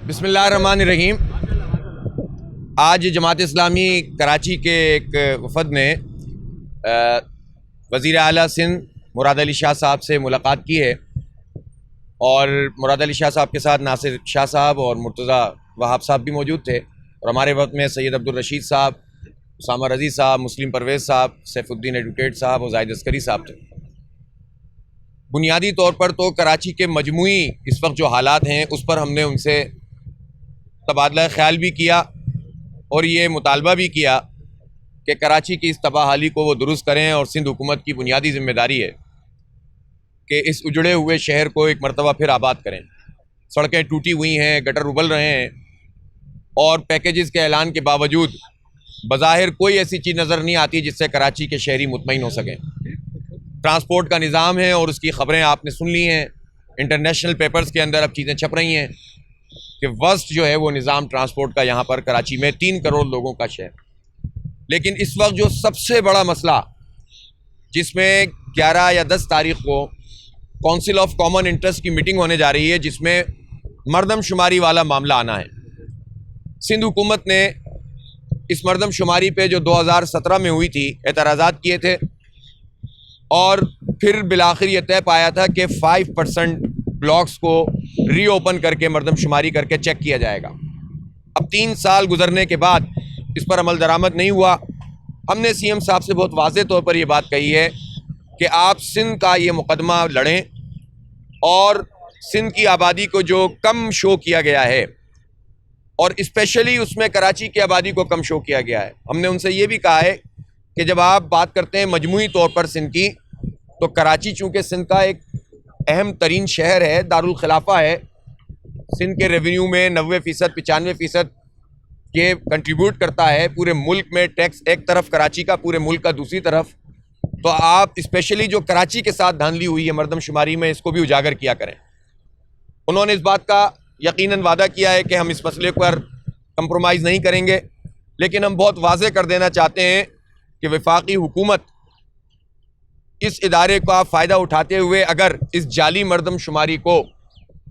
بسم اللہ الرحمن الرحیم۔ آج جماعت اسلامی کراچی کے ایک وفد نے وزیر اعلیٰ سندھ مراد علی شاہ صاحب سے ملاقات کی ہے، اور مراد علی شاہ صاحب کے ساتھ ناصر شاہ صاحب اور مرتضیٰ وہاب صاحب بھی موجود تھے، اور ہمارے وقت میں سید عبدالرشید صاحب، اسامہ رضی صاحب، مسلم پرویز صاحب، سیف الدین ایڈوکیٹ صاحب اور زاہد عسکری صاحب تھے۔ بنیادی طور پر تو کراچی کے مجموعی اس وقت جو حالات ہیں اس پر ہم نے ان سے تبادلہ خیال بھی کیا اور یہ مطالبہ بھی کیا کہ کراچی کی اس تباہ حالی کو وہ درست کریں، اور سندھ حکومت کی بنیادی ذمہ داری ہے کہ اس اجڑے ہوئے شہر کو ایک مرتبہ پھر آباد کریں۔ سڑکیں ٹوٹی ہوئی ہیں، گٹر ابل رہے ہیں، اور پیکیجز کے اعلان کے باوجود بظاہر کوئی ایسی چیز نظر نہیں آتی جس سے کراچی کے شہری مطمئن ہو سکیں۔ ٹرانسپورٹ کا نظام ہے اور اس کی خبریں آپ نے سن لی ہیں، انٹرنیشنل پیپرز کے اندر اب چیزیں چھپ رہی ہیں کہ ورسٹ جو ہے وہ نظام ٹرانسپورٹ کا یہاں پر کراچی میں 3 کروڑ لوگوں کا شہر۔ لیکن اس وقت جو سب سے بڑا مسئلہ جس میں 11 یا 10 تاریخ کو کونسل آف کامن انٹرسٹ کی میٹنگ ہونے جا رہی ہے، جس میں مردم شماری والا معاملہ آنا ہے۔ سندھ حکومت نے اس مردم شماری پہ جو 2017 میں ہوئی تھی اعتراضات کیے تھے، اور پھر بالآخر یہ طے پایا تھا کہ 5% بلاکس کو ری اوپن کر کے مردم شماری کر کے چیک کیا جائے گا۔ اب 3 سال گزرنے کے بعد اس پر عمل درآمد نہیں ہوا۔ ہم نے سی ایم صاحب سے بہت واضح طور پر یہ بات کہی ہے کہ آپ سندھ کا یہ مقدمہ لڑیں، اور سندھ کی آبادی کو جو کم شو کیا گیا ہے، اور اسپیشلی اس میں کراچی کی آبادی کو کم شو کیا گیا ہے، ہم نے ان سے یہ بھی کہا ہے کہ جب آپ بات کرتے ہیں مجموعی طور پر سندھ کی، تو کراچی چونکہ سندھ کا ایک اہم ترین شہر ہے، دارالخلافہ ہے، سندھ کے ریونیو میں 90% 95% یہ کنٹریبیوٹ کرتا ہے پورے ملک میں، ٹیکس ایک طرف کراچی کا، پورے ملک کا دوسری طرف۔ تو آپ اسپیشلی جو کراچی کے ساتھ دھاندلی ہوئی ہے مردم شماری میں، اس کو بھی اجاگر کیا کریں۔ انہوں نے اس بات کا یقیناً وعدہ کیا ہے کہ ہم اس مسئلے پر کمپرومائز نہیں کریں گے، لیکن ہم بہت واضح کر دینا چاہتے ہیں کہ وفاقی حکومت اس ادارے کا فائدہ اٹھاتے ہوئے اگر اس جعلی مردم شماری کو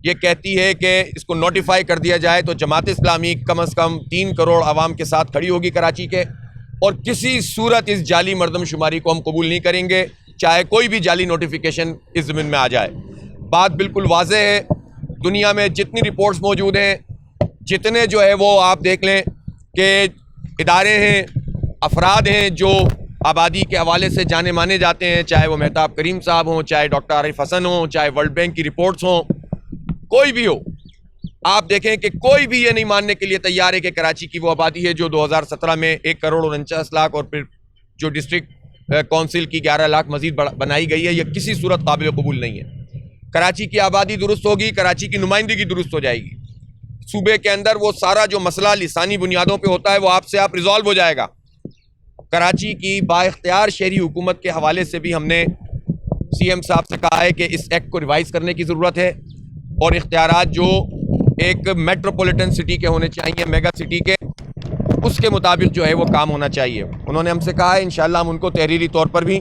یہ کہتی ہے کہ اس کو نوٹیفائی کر دیا جائے، تو جماعت اسلامی کم از کم 3 کروڑ عوام کے ساتھ کھڑی ہوگی کراچی کے، اور کسی صورت اس جعلی مردم شماری کو ہم قبول نہیں کریں گے، چاہے کوئی بھی جعلی نوٹیفیکیشن اس ضمن میں آ جائے۔ بات بالکل واضح ہے، دنیا میں جتنی رپورٹس موجود ہیں، جتنے جو ہے وہ آپ دیکھ لیں کہ ادارے ہیں، افراد ہیں جو آبادی کے حوالے سے جانے مانے جاتے ہیں، چاہے وہ مہتاب کریم صاحب ہوں، چاہے ڈاکٹر عارف حسن ہوں، چاہے ورلڈ بینک کی رپورٹس ہوں، کوئی بھی ہو، آپ دیکھیں کہ کوئی بھی یہ نہیں ماننے کے لیے تیار ہے کہ کراچی کی وہ آبادی ہے جو 2017 میں 1 کروڑ 49 لاکھ، اور پھر جو ڈسٹرکٹ کونسل کی 11 لاکھ مزید بنائی گئی ہے، یہ کسی صورت قابل قبول نہیں ہے۔ کراچی کی آبادی درست ہوگی، کراچی کی نمائندگی درست ہو جائے گی، صوبے کے اندر وہ سارا جو مسئلہ لسانی بنیادوں پہ ہوتا ہے وہ آپ سے آپ ریزالو ہو جائے گا۔ کراچی کی با اختیار شہری حکومت کے حوالے سے بھی ہم نے سی ایم صاحب سے کہا ہے کہ اس ایکٹ کو ریوائز کرنے کی ضرورت ہے، اور اختیارات جو ایک میٹروپولیٹن سٹی کے ہونے چاہیے، میگا سٹی کے، اس کے مطابق جو ہے وہ کام ہونا چاہیے۔ انہوں نے ہم سے کہا ہے انشاءاللہ ہم ان کو تحریری طور پر بھی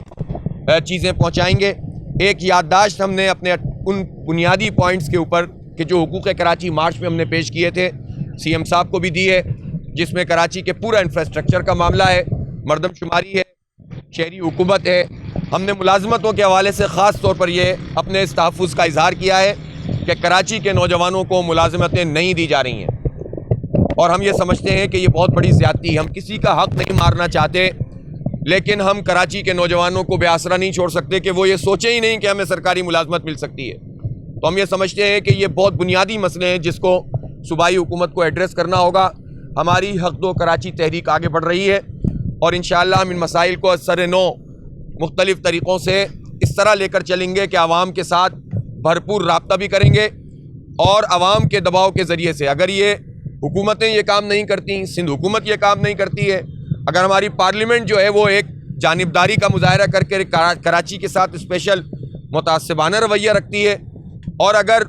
چیزیں پہنچائیں گے۔ ایک یادداشت ہم نے اپنے ان بنیادی پوائنٹس کے اوپر کہ جو حقوق کراچی مارچ میں ہم نے پیش کیے تھے سی ایم صاحب کو بھی دی ہے، جس میں کراچی کے پورا انفراسٹرکچر کا معاملہ ہے، مردم شماری ہے، شہری حکومت ہے۔ ہم نے ملازمتوں کے حوالے سے خاص طور پر یہ اپنے اس تحفظ کا اظہار کیا ہے کہ کراچی کے نوجوانوں کو ملازمتیں نہیں دی جا رہی ہیں، اور ہم یہ سمجھتے ہیں کہ یہ بہت بڑی زیادتی ہے۔ ہم کسی کا حق نہیں مارنا چاہتے، لیکن ہم کراچی کے نوجوانوں کو بے آسرا نہیں چھوڑ سکتے کہ وہ یہ سوچیں ہی نہیں کہ ہمیں سرکاری ملازمت مل سکتی ہے۔ تو ہم یہ سمجھتے ہیں کہ یہ بہت بنیادی مسئلے ہیں جس کو صوبائی حکومت کو ایڈریس کرنا ہوگا۔ ہماری حق دو کراچی تحریک آگے بڑھ رہی ہے، اور انشاءاللہ ہم ان مسائل کو سر نو مختلف طریقوں سے اس طرح لے کر چلیں گے کہ عوام کے ساتھ بھرپور رابطہ بھی کریں گے، اور عوام کے دباؤ کے ذریعے سے اگر یہ حکومتیں یہ کام نہیں کرتی، سندھ حکومت یہ کام نہیں کرتی ہے، اگر ہماری پارلیمنٹ جو ہے وہ ایک جانبداری کا مظاہرہ کر کے کراچی کے ساتھ اسپیشل متعصبانہ رویہ رکھتی ہے، اور اگر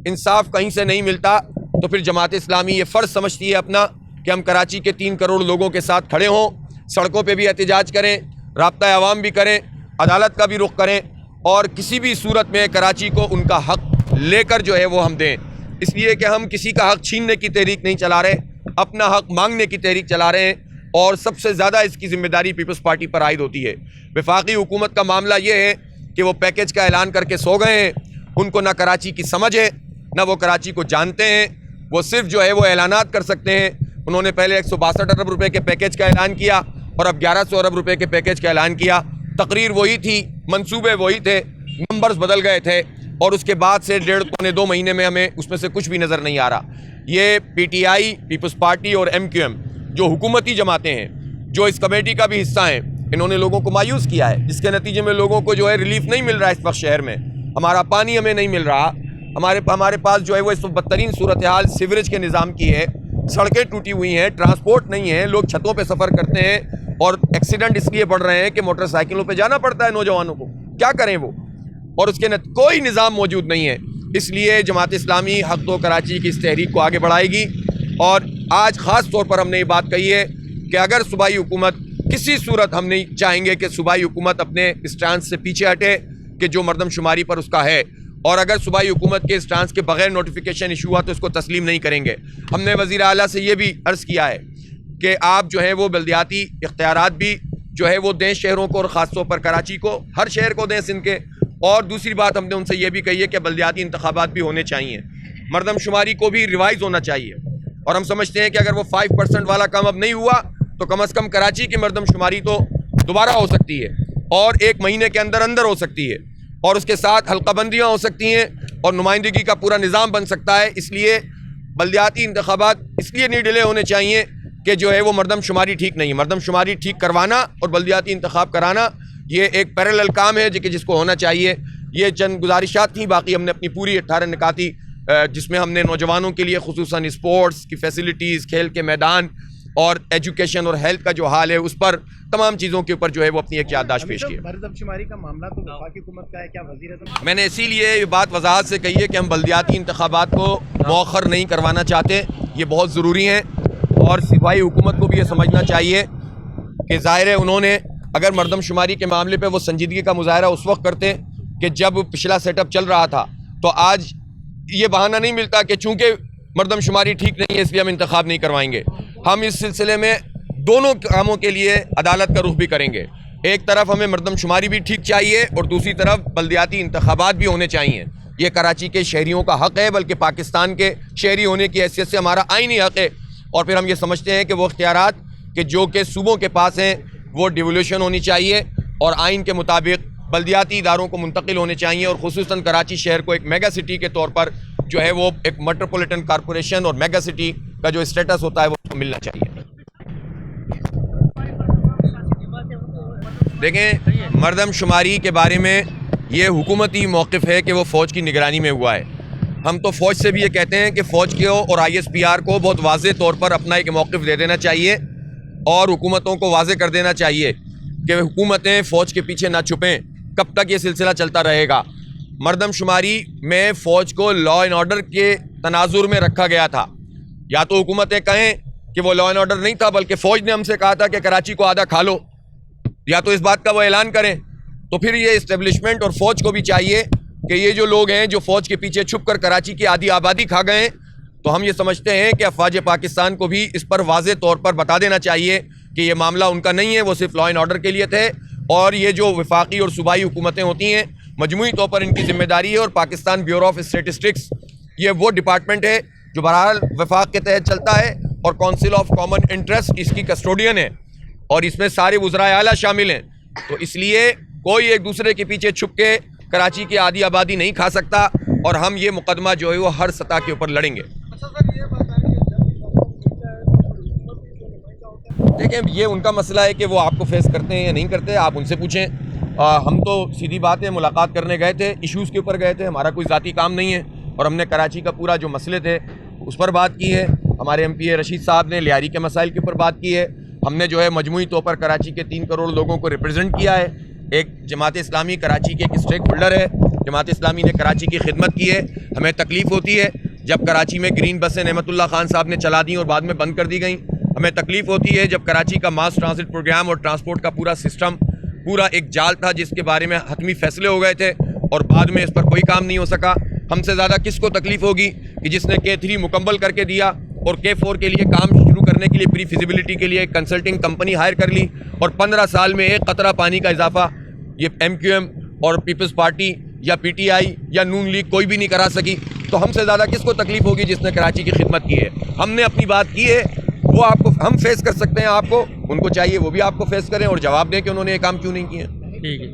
انصاف کہیں سے نہیں ملتا، تو پھر جماعت اسلامی یہ فرض سمجھتی ہے اپنا کہ ہم کراچی کے 3 کروڑ لوگوں کے ساتھ کھڑے ہوں، سڑکوں پہ بھی احتجاج کریں، رابطہ عوام بھی کریں، عدالت کا بھی رخ کریں، اور کسی بھی صورت میں کراچی کو ان کا حق لے کر جو ہے وہ ہم دیں۔ اس لیے کہ ہم کسی کا حق چھیننے کی تحریک نہیں چلا رہے، اپنا حق مانگنے کی تحریک چلا رہے ہیں، اور سب سے زیادہ اس کی ذمہ داری پیپلز پارٹی پر عائد ہوتی ہے۔ وفاقی حکومت کا معاملہ یہ ہے کہ وہ پیکیج کا اعلان کر کے سو گئے ہیں، ان کو نہ کراچی کی سمجھ ہے، نہ وہ کراچی کو جانتے ہیں، وہ صرف جو ہے وہ اعلانات کر سکتے ہیں۔ انہوں نے پہلے 162 ارب روپے کے پیکیج کا اعلان کیا اور اب 1100 ارب روپے کے پیکیج کا اعلان کیا۔ تقریر وہی تھی، منصوبے وہی تھے، نمبرز بدل گئے تھے، اور اس کے بعد سے 1.5-2 مہینے میں ہمیں اس میں سے کچھ بھی نظر نہیں آ رہا۔ یہ P T I, People's Party اور ایم کیو ایم جو حکومتی جماعتیں ہیں، جو اس کمیٹی کا بھی حصہ ہیں، انہوں نے لوگوں کو مایوس کیا ہے، جس کے نتیجے میں لوگوں کو جو ہے ریلیف نہیں مل رہا ہے۔ اس وقت شہر میں ہمارا پانی ہمیں نہیں مل رہا، ہمارے پاس جو ہے وہ اس وقت بدترین صورتحال سیوریج کے نظام کی ہے، سڑکیں ٹوٹی ہوئی ہیں، ٹرانسپورٹ نہیں ہے، لوگ چھتوں پہ سفر کرتے ہیں، اور ایکسیڈنٹ اس لیے بڑھ رہے ہیں کہ موٹر سائیکلوں پہ جانا پڑتا ہے نوجوانوں کو، کیا کریں وہ، اور اس کے کوئی نظام موجود نہیں ہے۔ اس لیے جماعت اسلامی حق تو کراچی کی اس تحریک کو آگے بڑھائے گی، اور آج خاص طور پر ہم نے یہ بات کہی ہے کہ اگر صوبائی حکومت کسی صورت، ہم نہیں چاہیں گے کہ صوبائی حکومت اپنے اسٹانس سے پیچھے ہٹے کہ جو مردم شماری پر اس کا ہے، اور اگر صوبائی حکومت کے اسٹانس کے بغیر نوٹیفیکیشن ایشو ہوا تو اس کو تسلیم نہیں کریں گے۔ ہم نے وزیر اعلیٰ سے یہ بھی عرض کیا ہے کہ آپ جو ہے وہ بلدیاتی اختیارات بھی جو ہے وہ دیں شہروں کو، اور خاص طور پر کراچی کو، ہر شہر کو دیں سندھ کے۔ اور دوسری بات ہم نے ان سے یہ بھی کہی ہے کہ بلدیاتی انتخابات بھی ہونے چاہیے، مردم شماری کو بھی ریوائز ہونا چاہیے، اور ہم سمجھتے ہیں کہ اگر وہ 5% والا کام اب نہیں ہوا تو کم از کم کراچی کی مردم شماری تو دوبارہ ہو سکتی ہے، اور 1 مہینے کے اندر ہو سکتی ہے، اور اس کے ساتھ حلقہ بندیاں ہو سکتی ہیں، اور نمائندگی کا پورا نظام بن سکتا ہے۔ اس لیے بلدیاتی انتخابات اس لیے نہیں ڈیلے ہونے چاہیے کہ جو ہے وہ مردم شماری ٹھیک نہیں ہے۔ مردم شماری ٹھیک کروانا اور بلدیاتی انتخاب کرانا یہ ایک پیرالل کام ہے جس کو ہونا چاہیے۔ یہ چند گزارشات تھیں، باقی ہم نے اپنی پوری 18 نکاتی، جس میں ہم نے نوجوانوں کے لیے خصوصاً اسپورٹس کی فیسلٹیز، کھیل کے میدان اور ایجوکیشن اور ہیلتھ کا جو حال ہے اس پر، تمام چیزوں کے اوپر جو ہے وہ اپنی ایک یادداشت پیش کی۔ مردم شماری کا معاملہ تو وفاقی حکومت کا ہے، کیا وزیر اعظم؟ میں نے اسی لیے یہ بات وضاحت سے کہی ہے کہ ہم بلدیاتی انتخابات کو مؤخر نہیں کروانا چاہتے، یہ بہت ضروری ہیں، اور صوبائی حکومت کو بھی یہ سمجھنا چاہیے کہ ظاہر ہے انہوں نے اگر مردم شماری کے معاملے پہ وہ سنجیدگی کا مظاہرہ اس وقت کرتے کہ جب پچھلا سیٹ اپ چل رہا تھا، تو آج یہ بہانہ نہیں ملتا کہ چونکہ مردم شماری ٹھیک نہیں ہے اس لیے ہم انتخاب نہیں کروائیں گے۔ ہم اس سلسلے میں دونوں کاموں کے لیے عدالت کا رخ بھی کریں گے۔ ایک طرف ہمیں مردم شماری بھی ٹھیک چاہیے، اور دوسری طرف بلدیاتی انتخابات بھی ہونے چاہیے۔ یہ کراچی کے شہریوں کا حق ہے، بلکہ پاکستان کے شہری ہونے کی حیثیت سے ہمارا آئینی حق ہے، اور پھر ہم یہ سمجھتے ہیں کہ وہ اختیارات کہ جو کہ صوبوں کے پاس ہیں وہ ڈیولیوشن ہونی چاہیے، اور آئین کے مطابق بلدیاتی اداروں کو منتقل ہونے چاہیے، اور خصوصاً کراچی شہر کو ایک میگا سٹی کے طور پر جو ہے وہ ایک میٹروپولیٹن کارپوریشن اور میگا سٹی کا جو اسٹیٹس ہوتا ہے وہ اس کو ملنا چاہیے۔ دیکھیں، مردم شماری کے بارے میں یہ حکومتی موقف ہے کہ وہ فوج کی نگرانی میں ہوا ہے۔ ہم تو فوج سے بھی یہ کہتے ہیں کہ فوج کو اور ISPR کو بہت واضح طور پر اپنا ایک موقف دے دینا چاہیے، اور حکومتوں کو واضح کر دینا چاہیے کہ حکومتیں فوج کے پیچھے نہ چھپیں۔ کب تک یہ سلسلہ چلتا رہے گا؟ مردم شماری میں فوج کو لا اینڈ آرڈر کے تناظر میں رکھا گیا تھا، یا تو حکومتیں کہیں کہ وہ لا اینڈ آرڈر نہیں تھا بلکہ فوج نے ہم سے کہا تھا کہ کراچی کو آدھا کھا لو، یا تو اس بات کا وہ اعلان کریں۔ تو پھر یہ اسٹیبلشمنٹ اور فوج کو بھی چاہیے کہ یہ جو لوگ ہیں جو فوج کے پیچھے چھپ کر کراچی کی آدھی آبادی کھا گئے ہیں، تو ہم یہ سمجھتے ہیں کہ افواج پاکستان کو بھی اس پر واضح طور پر بتا دینا چاہیے کہ یہ معاملہ ان کا نہیں ہے، وہ صرف لا اینڈ آرڈر کے لیے تھے، اور یہ جو وفاقی اور صوبائی حکومتیں ہوتی ہیں مجموعی طور پر ان کی ذمہ داری ہے، اور پاکستان بیورو آف اسٹیٹسٹکس یہ وہ ڈپارٹمنٹ ہے جو بہرحال وفاق کے تحت چلتا ہے، اور کونسل آف کامن انٹرسٹ اس کی کسٹوڈین ہے، اور اس میں سارے وزرائے اعلیٰ شامل ہیں۔ تو اس لیے کوئی ایک دوسرے کے پیچھے چھپ کے کراچی کی آدھی آبادی نہیں کھا سکتا، اور ہم یہ مقدمہ جو ہے وہ ہر سطح کے اوپر لڑیں گے۔ دیکھیں، یہ ان کا مسئلہ ہے کہ وہ آپ کو فیس کرتے ہیں یا نہیں کرتے، آپ ان سے پوچھیں۔ ہم تو سیدھی بات ہے ملاقات کرنے گئے تھے، ایشوز کے اوپر گئے تھے، ہمارا کوئی ذاتی کام نہیں ہے، اور ہم نے کراچی کا پورا جو مسئلے تھے اس پر بات کی ہے۔ ہمارے MP رشید صاحب نے لیاری کے مسائل کے اوپر بات کی ہے۔ ہم نے جو ہے مجموعی طور پر کراچی کے 3 کروڑ لوگوں کو ریپرزینٹ کیا ہے۔ ایک جماعت اسلامی کراچی کے ایک اسٹیک ہولڈر ہے، جماعت اسلامی نے کراچی کی خدمت کی ہے۔ ہمیں تکلیف ہوتی ہے جب کراچی میں گرین بسیں نعمت اللہ خان صاحب نے چلا دیں اور بعد میں بند کر دی گئیں۔ ہمیں تکلیف ہوتی ہے جب کراچی کا ماس ٹرانزٹ پروگرام اور ٹرانسپورٹ کا پورا سسٹم پورا ایک جال تھا جس کے بارے میں حتمی فیصلے ہو گئے تھے اور بعد میں اس پر کوئی کام نہیں ہو سکا۔ ہم سے زیادہ کس کو تکلیف ہوگی کہ جس نے K3 مکمل کر کے دیا اور K4 کے لیے کام شروع کرنے کے لیے پری فیزیبلٹی کے لیے ایک کنسلٹنگ کمپنی ہائر کر لی اور 15 سال میں ایک قطرہ پانی کا اضافہ یہ MQM اور پیپلز پارٹی یا PTI یا نون لیگ کوئی بھی نہیں کرا سکی. تو ہم سے زیادہ کس کو تکلیف ہوگی جس نے کراچی کی خدمت کی ہے. ہم نے اپنی بات کی ہے, وہ آپ کو ہم فیس کر سکتے ہیں, آپ کو ان کو چاہیے وہ بھی آپ کو فیس کریں اور جواب دیں کہ انہوں نے یہ کام کیوں نہیں کیے. ٹھیک ہے.